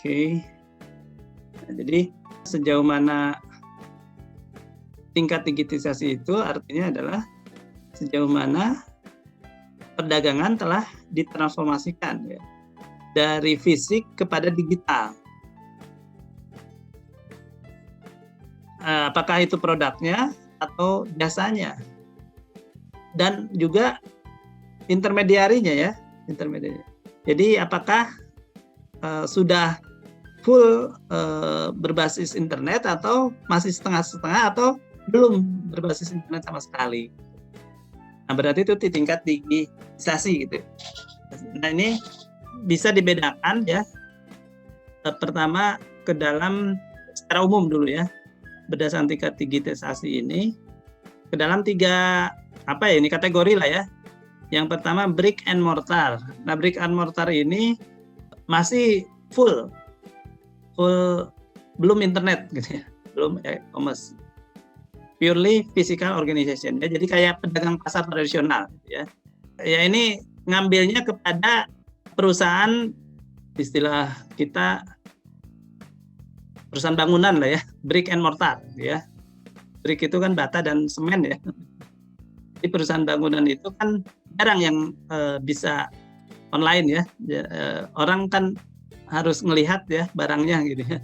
Oke. Nah, jadi sejauh mana tingkat digitalisasi itu artinya adalah sejauh mana perdagangan telah ditransformasikan ya, dari fisik kepada digital. Apakah itu produknya atau jasanya, dan juga intermediarinya ya, intermediari. Jadi apakah sudah full berbasis internet atau masih setengah-setengah atau belum berbasis internet sama sekali. Nah, berarti itu di tingkat digitalisasi gitu. Nah, ini bisa dibedakan ya. Pertama ke dalam secara umum dulu ya. Berdasarkan tingkat digitalisasi ini ke dalam 3 ini kategori lah ya. Yang pertama brick and mortar. Nah, brick and mortar ini masih full belum internet gitu ya, belum e-commerce, purely physical organization ya. Jadi kayak pedagang pasar tradisional gitu ya. Ya ini ngambilnya kepada perusahaan, istilah kita perusahaan bangunan lah ya, brick and mortar gitu ya. Brick itu kan bata dan semen ya. Di perusahaan bangunan itu kan jarang yang bisa online ya. Orang kan harus melihat ya barangnya gitu ya.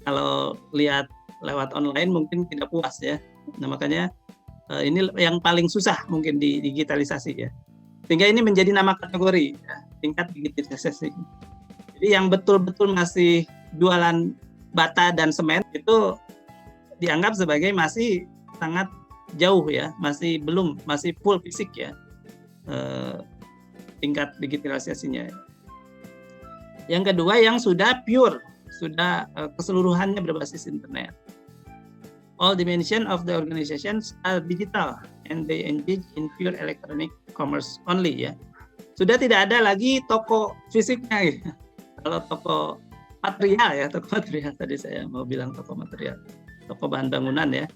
Kalau lihat lewat online mungkin tidak puas ya. Nah, makanya ini yang paling susah mungkin di digitalisasi ya. Sehingga ini menjadi nama kategori ya, tingkat digitalisasi. Jadi yang betul-betul masih jualan bata dan semen itu dianggap sebagai masih sangat jauh ya, masih full fisik ya tingkat digitalisasinya. Yang kedua yang sudah pure, sudah keseluruhannya berbasis internet. All dimension of the organizations are digital and they engage in pure electronic commerce only ya. Sudah tidak ada lagi toko fisiknya gitu. Kalau toko material tadi saya mau bilang toko material, toko bahan bangunan ya.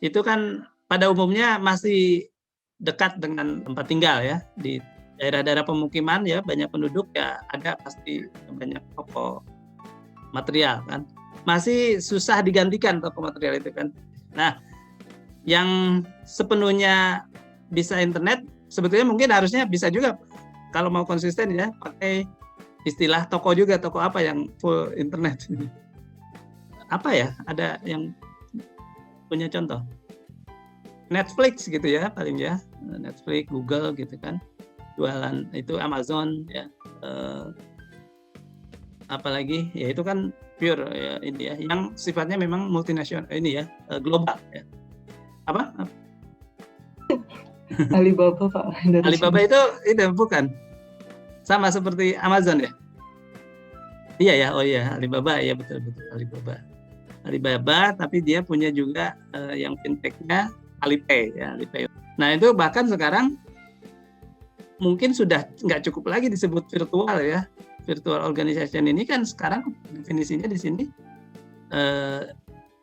Itu kan pada umumnya masih dekat dengan tempat tinggal ya, di daerah-daerah pemukiman ya, banyak penduduk ya, ada pasti banyak toko material kan. Masih susah digantikan toko material itu kan. Nah, yang sepenuhnya bisa internet sebetulnya mungkin harusnya bisa juga kalau mau konsisten ya, pakai istilah toko juga, toko apa yang full internet. Apa ya? Ada yang punya contoh? Netflix gitu ya paling ya, Netflix, Google gitu kan, jualan itu Amazon ya, apalagi ya itu kan pure ya ini ya, yang sifatnya memang multinasional ini ya, global ya. Apa? Alibaba Pak. Alibaba itu bukan sama seperti Amazon ya? Iya ya, oh iya Alibaba ya, betul Alibaba, tapi dia punya juga yang fintechnya Alipay ya, Alipay. Nah itu bahkan sekarang mungkin sudah nggak cukup lagi disebut virtual ya. Virtual organization ini kan sekarang definisinya di sini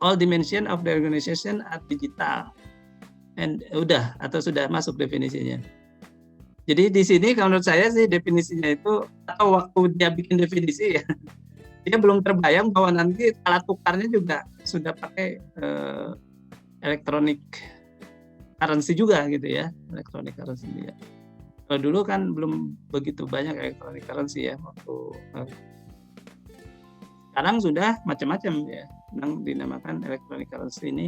all dimension of the organization are digital, and sudah masuk definisinya. Jadi di sini kalau menurut saya sih definisinya itu, atau waktu dia bikin definisi ya, dia belum terbayang bahwa nanti alat tukarnya juga sudah pakai elektronik currency juga gitu ya, elektronik currency ya. Kalau dulu kan belum begitu banyak elektronik currency ya, waktu sekarang sudah macam-macam ya, yang dinamakan elektronik currency ini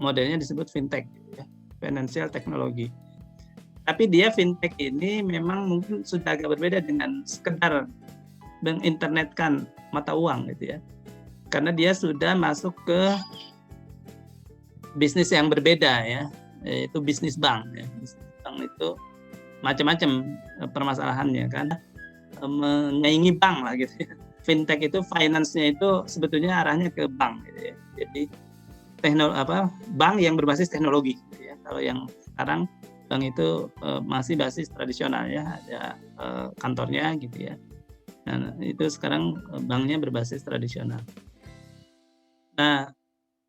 modelnya disebut fintech ya, financial technology. Tapi dia fintech ini memang mungkin sudah agak berbeda dengan sekedar menginternetkan mata uang gitu ya, karena dia sudah masuk ke bisnis yang berbeda ya, yaitu bisnis bank ya. Bisnis bank itu macam-macam permasalahannya kan, menyaingi bank lah gitu ya. Fintech itu finance-nya itu sebetulnya arahnya ke bank gitu ya. Jadi bank yang berbasis teknologi gitu ya. Kalau yang sekarang bank itu masih basis tradisional ya, ada kantornya gitu ya. Nah, itu sekarang banknya berbasis tradisional. Nah,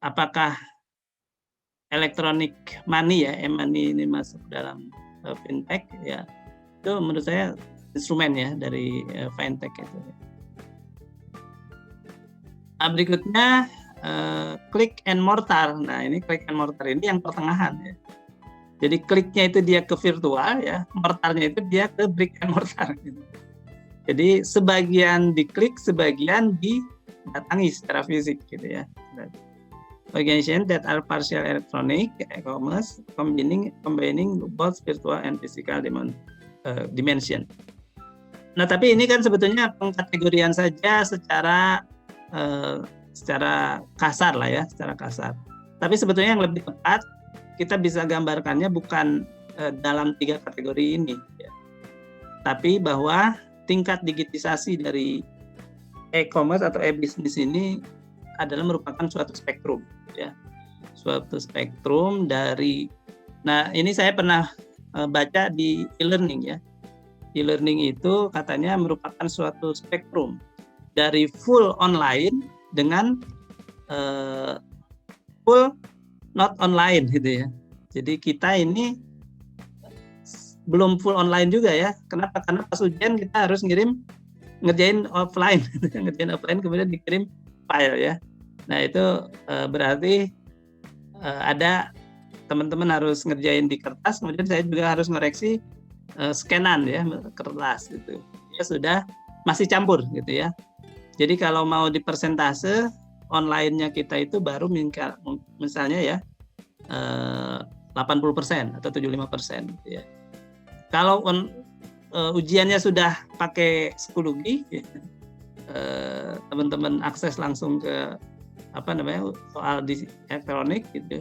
apakah electronic money ya, e-money ini masuk dalam fintech ya? Itu menurut saya instrumen ya dari fintech itu. Nah, berikutnya click and mortar. Nah, ini click and mortar ini yang pertengahan ya. Jadi kliknya itu dia ke virtual ya, mortarnya itu dia ke brick and mortar gitu. Jadi sebagian diklik, sebagian didatangi secara fisik gitu ya. Organization that are partial electronic e-commerce combining both virtual and physical dimension. Nah, tapi ini kan sebetulnya pengkategorian saja secara kasar lah ya, secara kasar. Tapi sebetulnya yang lebih tepat kita bisa gambarkannya bukan dalam 3 kategori ini, ya. Tapi bahwa tingkat digitisasi dari e-commerce atau e-business ini adalah merupakan suatu spektrum, ya, suatu spektrum dari. Nah, ini saya pernah baca di e-learning ya. E-learning itu katanya merupakan suatu spektrum dari full online dengan full not online gitu ya. Jadi kita ini belum full online juga ya. Kenapa? Karena pas ujian kita harus ngerjain offline, ngerjain offline kemudian dikirim file ya. Nah itu berarti ada teman-teman harus ngerjain di kertas, kemudian saya juga harus ngoreksi scanan ya kertas gitu. Ya sudah masih campur gitu ya. Jadi kalau mau di persentase online-nya kita itu baru misalnya ya 80% atau 75% gitu ya. Kalau ujiannya sudah pakai Schoology, teman-teman akses langsung ke soal di elektronik gitu.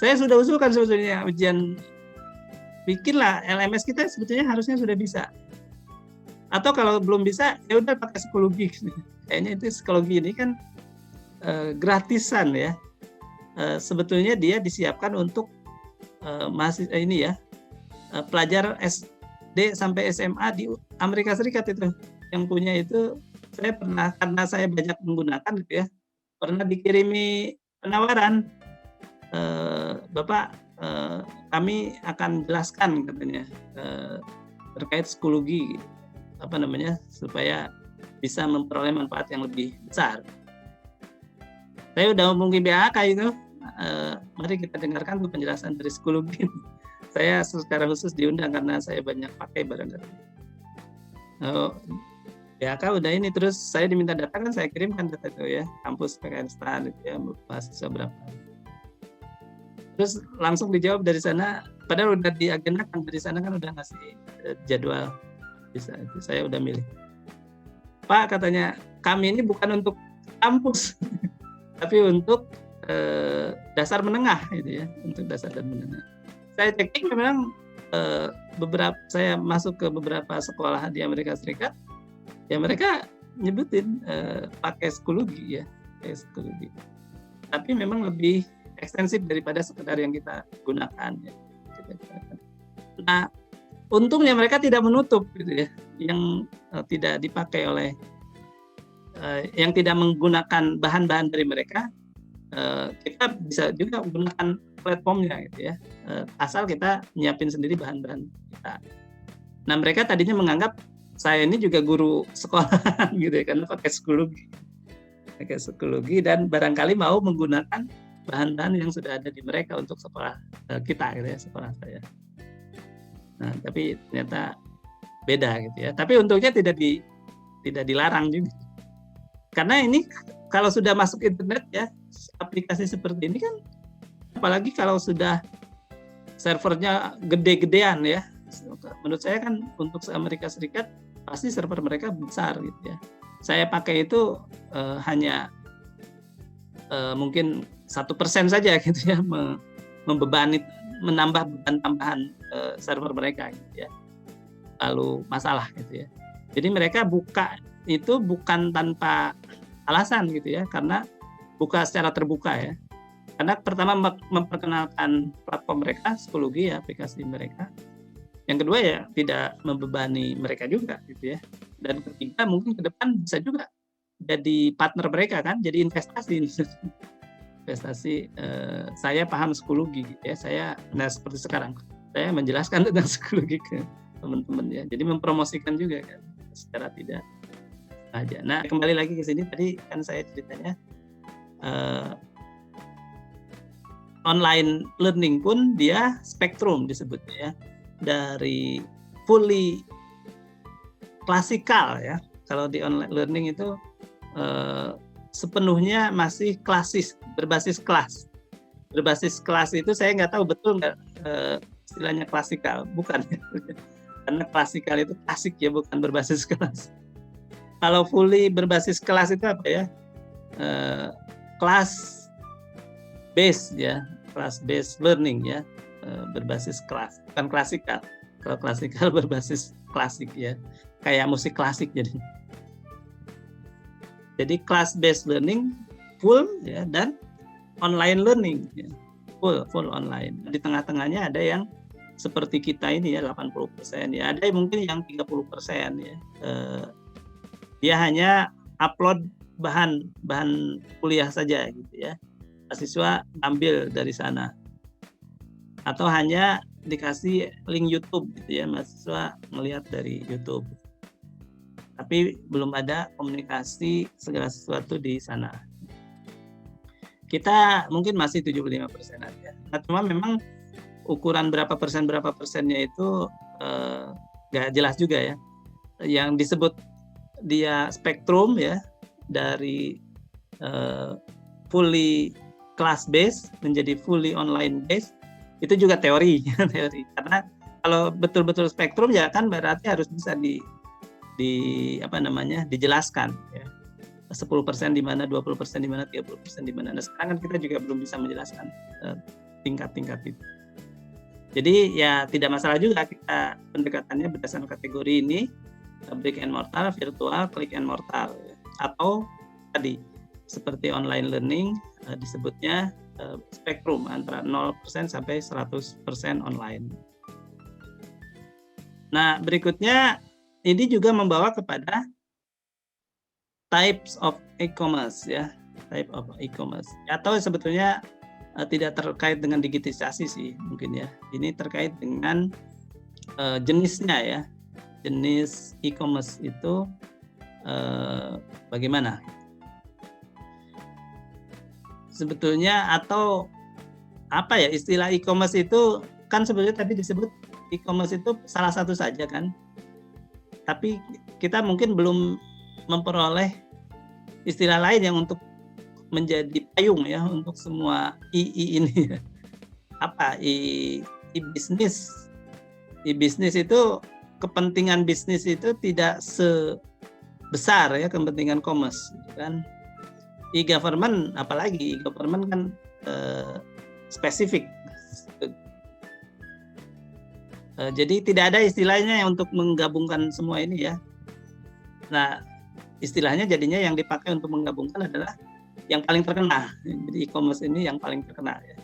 Saya sudah usulkan sebetulnya ujian, bikinlah LMS kita sebetulnya harusnya sudah bisa. Atau kalau belum bisa ya udah pakai Schoology. Kayaknya itu Schoology ini kan gratisan ya. Sebetulnya dia disiapkan untuk mahasiswa ini ya, pelajar SD sampai SMA di Amerika Serikat itu yang punya itu. Saya pernah, karena saya banyak menggunakan gitu ya, pernah dikirimi penawaran, Bapak kami akan jelaskan katanya terkait Schoology supaya bisa memperoleh manfaat yang lebih besar. Saya udah hubungi BAK itu, mari kita dengarkan tuh penjelasan dari Schoology. Saya secara khusus diundang karena saya banyak pakai barangkali. BAK udah ini, terus saya diminta data kan saya kirimkan data itu ya, kampus PKN STAN itu ya, mahasiswa berapa. Terus langsung dijawab dari sana, padahal udah diagendakan dari sana kan udah ngasih jadwal bisa itu. Saya udah milih. Pak katanya, kami ini bukan untuk kampus, tapi untuk dasar menengah gitu ya, untuk dasar dan menengah. Saya cek memang saya masuk ke beberapa sekolah di Amerika Serikat, ya mereka nyebutin pakai Schoology ya, pakai Schoology. Tapi memang lebih ekstensif daripada sekedar yang kita gunakan ya. Nah, untungnya mereka tidak menutup gitu ya, yang tidak dipakai oleh yang tidak menggunakan bahan-bahan dari mereka. Kita bisa juga menggunakan platformnya gitu ya, asal kita nyiapin sendiri bahan-bahan kita. Nah mereka tadinya menganggap saya ini juga guru sekolah gitu ya, karena pakai Schoology dan barangkali mau menggunakan bahan-bahan yang sudah ada di mereka untuk sekolah kita gitu ya, sekolah saya. Nah tapi ternyata beda gitu ya. Tapi untungnya tidak dilarang juga, karena ini kalau sudah masuk internet ya, aplikasi seperti ini kan, apalagi kalau sudah servernya gede-gedean ya, menurut saya kan untuk Amerika Serikat pasti server mereka besar gitu ya. Saya pakai itu hanya mungkin 1% saja gitu ya, membebani, menambah beban tambahan server mereka gitu ya, lalu masalah gitu ya. Jadi mereka buka itu bukan tanpa alasan gitu ya, karena buka secara terbuka ya. Karena pertama memperkenalkan platform mereka, Schoology ya, aplikasi mereka. Yang kedua ya tidak membebani mereka juga gitu ya. Dan ketiga mungkin ke depan bisa juga jadi partner mereka kan, jadi investasi. Saya paham Schoology gitu ya. Nah seperti sekarang saya menjelaskan tentang Schoology ke teman-teman ya. Jadi mempromosikan juga kan secara tidak sengaja. Nah, kembali lagi ke sini tadi kan saya ceritanya online learning pun dia spektrum disebutnya ya. Dari fully klasikal ya. Kalau di online learning itu sepenuhnya masih klasis, berbasis kelas. Berbasis kelas itu saya nggak tahu betul nggak istilahnya klasikal, bukan. Karena klasikal itu klasik ya, bukan berbasis kelas. Kalau fully berbasis kelas itu apa ya? Kelas base ya, kelas based learning ya, berbasis kelas, bukan klasikal. Kalau klasikal berbasis klasik ya, kayak musik klasik jadi. Jadi class based learning full ya, dan online learning ya, full online. Di tengah-tengahnya ada yang seperti kita ini ya 80% ya, ada mungkin yang 30% ya. Dia hanya upload bahan kuliah saja gitu ya. Mahasiswa ambil dari sana. Atau hanya dikasih link YouTube gitu ya, mahasiswa melihat dari YouTube. Tapi belum ada komunikasi segala sesuatu di sana. Kita mungkin masih 75% aja. Nah, cuma memang ukuran berapa persennya itu nggak jelas juga ya. Yang disebut dia spektrum ya, dari fully class based menjadi fully online based, itu juga teori. Karena kalau betul-betul spektrum ya kan berarti harus bisa dijelaskan ya. 10% di mana, 20% di mana, 30% di mana. Nah, sekarang kan kita juga belum bisa menjelaskan tingkat-tingkat itu. Jadi ya tidak masalah juga kita pendekatannya berdasarkan kategori ini, brick and mortar, virtual, click and mortar, atau tadi seperti online learning disebutnya spektrum antara 0% sampai 100% online. Nah, berikutnya ini juga membawa kepada types of e-commerce ya, type of e-commerce. Atau sebetulnya tidak terkait dengan digitalisasi sih mungkin ya. Ini terkait dengan jenisnya ya. Jenis e-commerce itu bagaimana? Sebetulnya atau apa ya, istilah e-commerce itu kan sebetulnya tadi disebut e-commerce itu salah satu saja kan. Tapi kita mungkin belum memperoleh istilah lain yang untuk menjadi payung ya untuk semua ini. Apa e-bisnis? E-bisnis itu kepentingan bisnis itu tidak sebesar ya kepentingan commerce kan. E-government apalagi, e-government kan spesifik. Jadi tidak ada istilahnya untuk menggabungkan semua ini ya. Nah, istilahnya jadinya yang dipakai untuk menggabungkan adalah yang paling terkena. Jadi e-commerce ini yang paling terkena ya.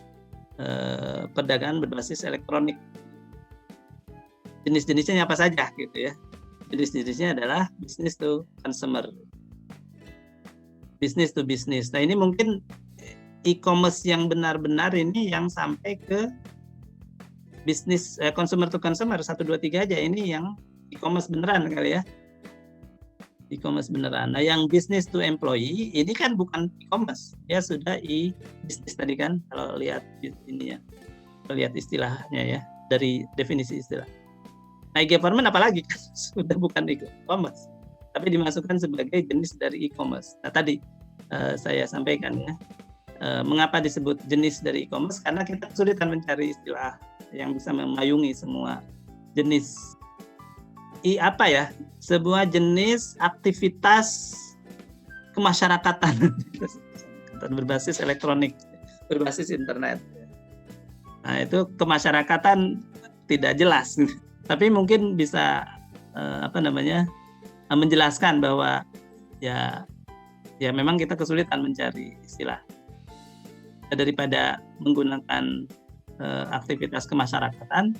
Perdagangan berbasis elektronik. Jenis-jenisnya apa saja gitu ya. Jenis-jenisnya adalah business to consumer, business to business. Nah, ini mungkin e-commerce yang benar-benar ini yang sampai ke bisnis consumer to consumer 1 2 3 aja, ini yang e-commerce beneran kali ya. E-commerce beneran. Nah, yang business to employee ini kan bukan e-commerce, ya sudah e-business tadi kan kalau lihat ini ya. Lihat istilahnya ya, dari definisi istilah. Nah, e-government apalagi kan sudah bukan e-commerce, tapi dimasukkan sebagai jenis dari e-commerce. Nah, tadi saya sampaikan ya, mengapa disebut jenis dari e-commerce, karena kita kesulitan mencari istilah yang bisa memayungi semua jenis sebuah jenis aktivitas kemasyarakatan berbasis elektronik, berbasis internet. Nah, itu kemasyarakatan tidak jelas, tapi mungkin bisa menjelaskan bahwa ya memang kita kesulitan mencari istilah daripada menggunakan aktivitas kemasyarakatan.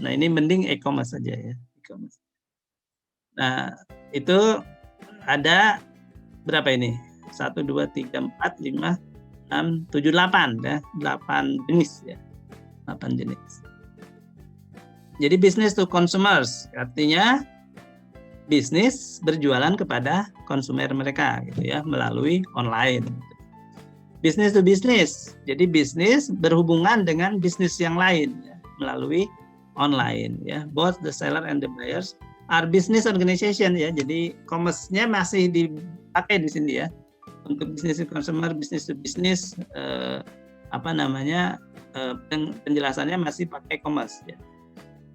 Nah, ini mending e-commerce saja ya, e-commerce. Nah, itu ada berapa ini? 1 2 3 4 5 6 7 8 ya, 8 jenis ya. 8 jenis. Jadi business to consumers artinya bisnis berjualan kepada konsumer mereka gitu ya melalui online. Business to business, jadi bisnis berhubungan dengan bisnis yang lain ya, melalui online ya. Both the seller and the buyers are business organization ya. Jadi commerce-nya masih dipakai di sini ya. Untuk business to consumer, business to business penjelasannya masih pakai commerce ya.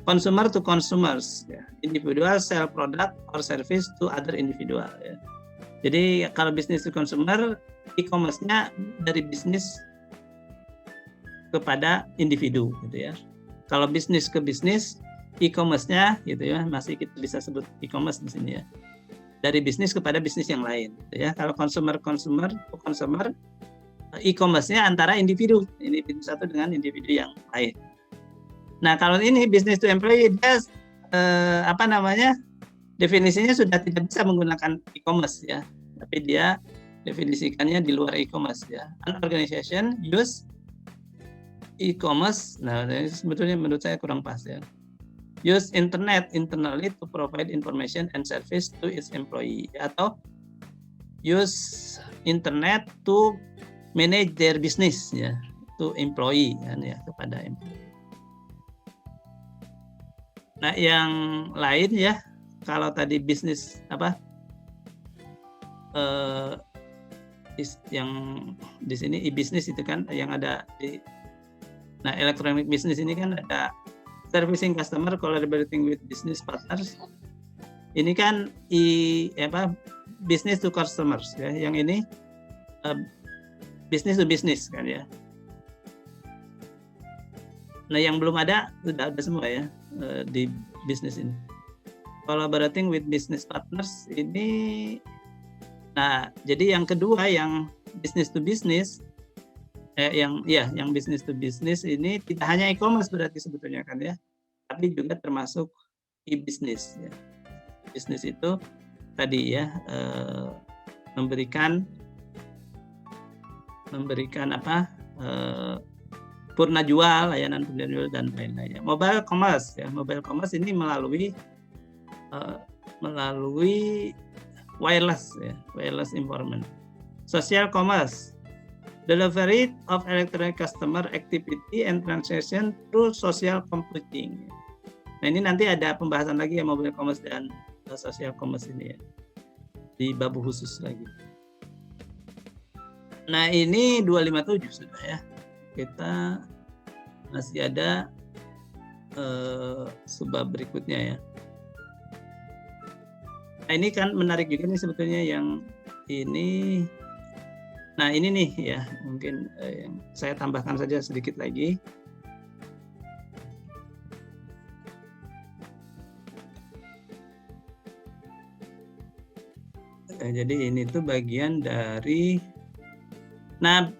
Consumer to consumers, ya. Individual sell product or service to other individual. Ya. Jadi kalau business to consumer, e-commerce-nya dari bisnis kepada individu, gitu ya. Kalau bisnis ke bisnis, e-commerce-nya, gitu ya, masih kita bisa sebut e-commerce di sini ya. Dari bisnis kepada bisnis yang lain, gitu ya. Kalau consumer, e-commerce-nya antara individu satu dengan individu yang lain. Nah, kalau ini business to employee, dia definisinya sudah tidak bisa menggunakan e-commerce ya, tapi dia definisikannya di luar e-commerce ya. An organization use e-commerce, nah ini sebetulnya menurut saya kurang pas ya. Use internet internally to provide information and service to its employee, atau use internet to manage their business ya, to employee kan ya, kepada employee. Nah, yang lain ya, kalau tadi bisnis yang di sini e-business itu kan yang ada di, nah electronic business ini kan ada servicing customer, collaborating with business partners. Ini kan business to customers ya, yang ini business to business kan ya. Nah, yang belum ada sudah ada semua ya di bisnis ini. Collaborating with business partners ini, nah jadi yang kedua yang business to business, yang business to business ini tidak hanya e-commerce berarti sebetulnya kan ya, tapi juga termasuk e-business. Ya. Bisnis itu tadi ya memberikan purna jual, layanan purna jual dan lain-lainnya. Mobile commerce ya, mobile commerce ini melalui wireless ya, wireless information. Social commerce, delivery of electronic customer activity and transaction through social computing. Nah, ini nanti ada pembahasan lagi ya mobile commerce dan social commerce ini ya, di bab khusus lagi. Nah, ini 257 sudah ya. Kita masih ada subbab berikutnya ya. Nah, ini kan menarik juga nih sebetulnya yang ini. Nah, ini nih ya, mungkin yang saya tambahkan saja sedikit lagi. Jadi ini tuh bagian dari, nah,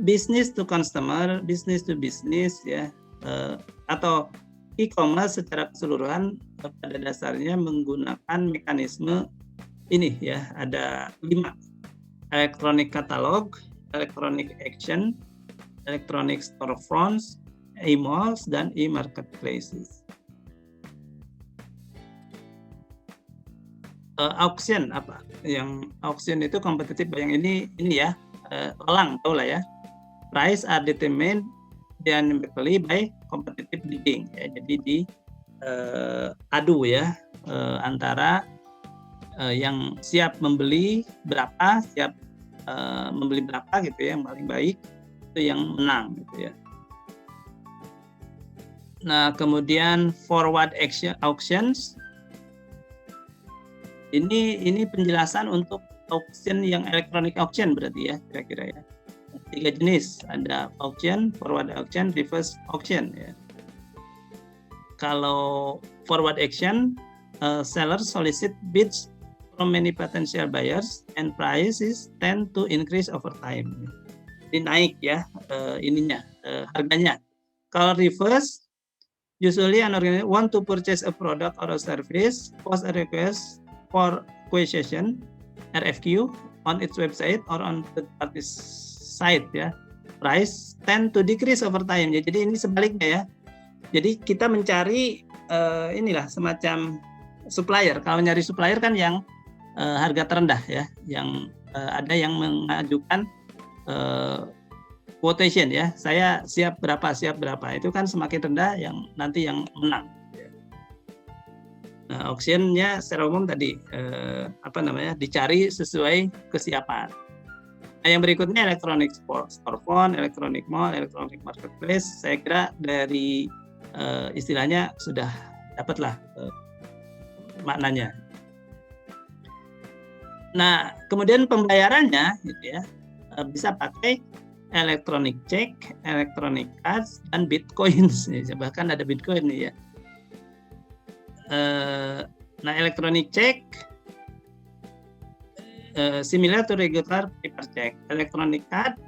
business to customer, business to business ya, atau e-commerce secara keseluruhan pada dasarnya menggunakan mekanisme ini ya, ada 5: electronic catalog, electronic action, electronic storefronts, e-malls, dan e-marketplaces. Auction apa? Yang auction itu kompetitif, yang ini ya, lelang tahu lah ya. Price are determined dynamically by competitive bidding ya. Jadi di adu ya antara yang siap membeli berapa, siap membeli berapa gitu ya, yang paling baik itu yang menang gitu ya. Nah, kemudian forward auctions. Ini penjelasan untuk auction yang electronic auction berarti ya, kira-kira ya. 3 jenis, ada auction, forward auction, reverse auction ya. Kalau forward auction, sellers solicit bids from many potential buyers and prices tend to increase over time. Ini naik ya harganya. Kalau reverse, usually an organization want to purchase a product or a service, post a request for quotation RFQ on its website or on third party site ya. Price tend to decrease over time. Jadi ini sebaliknya ya. Jadi kita mencari inilah semacam supplier. Kalau nyari supplier kan yang harga terendah ya, yang ada yang mengajukan quotation ya, saya siap berapa, itu kan semakin rendah yang nanti yang menang. Nah, auctionnya secara umum tadi dicari sesuai kesiapan. Nah, yang berikutnya electronic storefront, electronic mall, electronic marketplace. Saya kira dari istilahnya sudah dapatlah maknanya. Nah, kemudian pembayarannya gitu ya, bisa pakai electronic check, electronic cards, dan bitcoins. Bahkan ada bitcoin nih ya. Nah, electronic check similar to regular paper check. Electronic card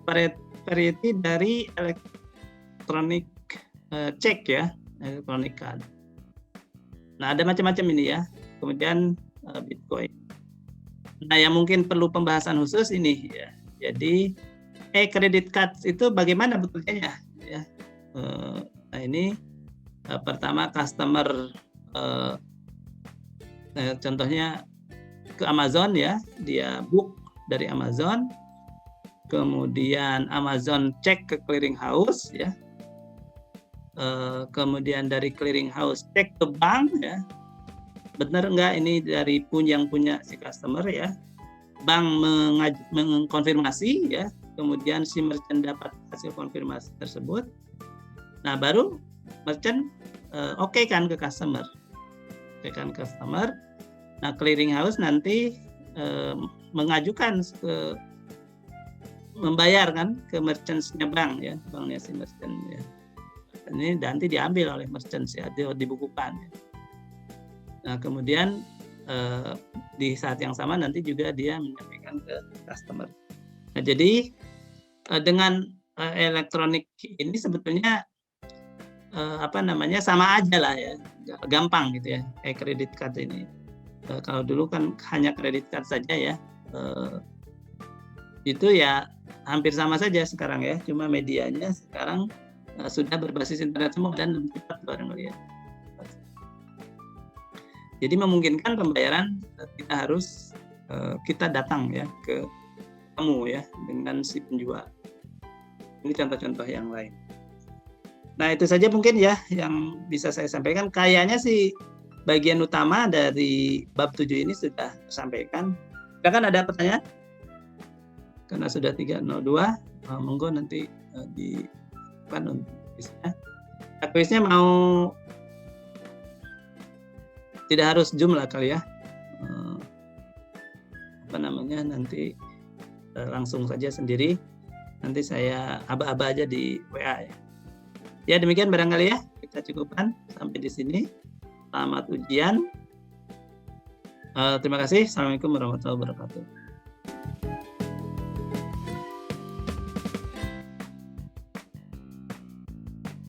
variety dari electronic check ya, electronic card. Nah, ada macam-macam ini ya. Kemudian bitcoin. Nah, yang mungkin perlu pembahasan khusus ini ya. Jadi credit card itu bagaimana bekerjanya ya. Nah, ini pertama customer contohnya ke Amazon ya, dia book dari Amazon, kemudian Amazon cek ke clearing house ya, kemudian dari clearing house cek ke bank ya, benar enggak ini dari yang punya si customer ya, bank mengkonfirmasi ya, kemudian si merchant dapat hasil konfirmasi tersebut, nah baru merchant oke kan ke customer. Nah, clearing house nanti mengajukan membayar kan ke merchant-nya bank ya, banknya si merchant ya. Ini nanti diambil oleh merchant ya, dibukukan. Ya. Nah, kemudian di saat yang sama nanti juga dia menyampaikan ke customer. Nah, jadi dengan elektronik ini sebetulnya sama aja lah ya, gampang gitu ya, kredit card ini. Kalau dulu kan hanya kredit card saja ya, itu ya hampir sama saja sekarang ya, cuma medianya sekarang sudah berbasis internet semua dan lebih cepat barangkali ya. Jadi memungkinkan pembayaran tidak harus kita datang ya ke temu ya dengan si penjual. Ini contoh-contoh yang lain. Nah, itu saja mungkin ya yang bisa saya sampaikan. Kayaknya sih bagian utama dari bab 7 ini sudah tersampaikan. Silakan ada pertanyaan? Karena sudah 3:02, monggo nanti di untuk kuisnya. Kuisnya mau tidak harus Zoom lah kali ya. Nanti langsung saja sendiri. Nanti saya aba-aba aja di WA ya. Ya, demikian barangkali ya, kita cukupkan sampai di sini. Selamat ujian. Terima kasih. Assalamualaikum warahmatullahi wabarakatuh.